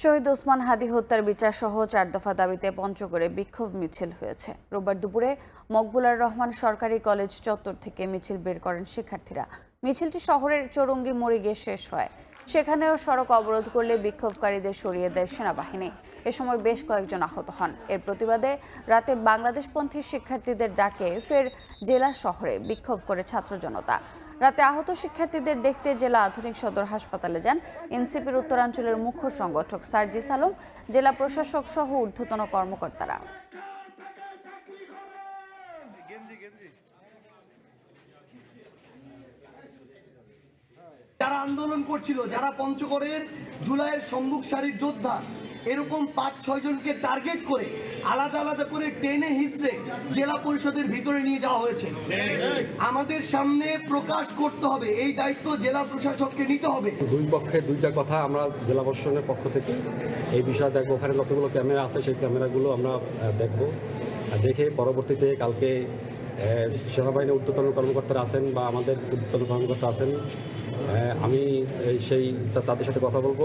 শহীদ ওসমান হাদী হত্যার বিচার সহ 4 দফা দাবিতে পঞ্চগড়ে বিক্ষোভ মিছিল হয়েছে। রোববার দুপুরে মকবুলার রহমান সরকারি কলেজ চত্বর থেকে মিছিল বের করেন শিক্ষার্থীরা। মিছিলটি শহরের চৌরঙ্গি মোড়ে গিয়ে শেষ হয়। সেখানেও সড়ক অবরোধ করলে বিক্ষোভকারীদের সরিয়ে দেয় সেনাবাহিনী। এ সময় বেশ কয়েকজন আহত হন। এর প্রতিবাদে রাতে বাংলাদেশপন্থী শিক্ষার্থীদের ডাকে ফের জেলা শহরে বিক্ষোভ করে ছাত্র জনতা। রাতে আহত শিক্ষার্থীদের দেখতে জেলা আধুনিক সদর হাসপাতালে যান এনসিপির উত্তরাঞ্চলের মুখ্য সংগঠক সার্জিস আলম, জেলা প্রশাসক সহ ঊর্ধ্বতন কর্মকর্তারা। যারা আন্দোলন করছিল, যারা পঞ্চগড়ের জুলাইয়ের সম্মুখ সারির যোদ্ধা, এরকম 5-6 জনকে টার্গেট করে আলাদা আলাদা করে টেনে হিসড়ে জেলা পরিষদের ভিতরে নিয়ে যাওয়া হয়েছে। আমাদের সামনে প্রকাশ করতে হবে, এই দায়িত্ব জেলা প্রশাসককে নিতে হবে। দুই পক্ষের দুইটা কথা আমরা জেলা প্রশাসনের পক্ষ থেকে এই বিষয়ে দেখবো। ওখানে যতগুলো ক্যামেরা আছে সেই ক্যামেরাগুলো আমরা দেখবো, দেখে পরবর্তীতে কালকে সেনাবাহিনীর ঊর্ধ্বতন কর্মকর্তারা আছেন বা আমাদের ঊর্ধ্বতন কর্মকর্তা আছেন, আমি তাদের সাথে কথা বলবো।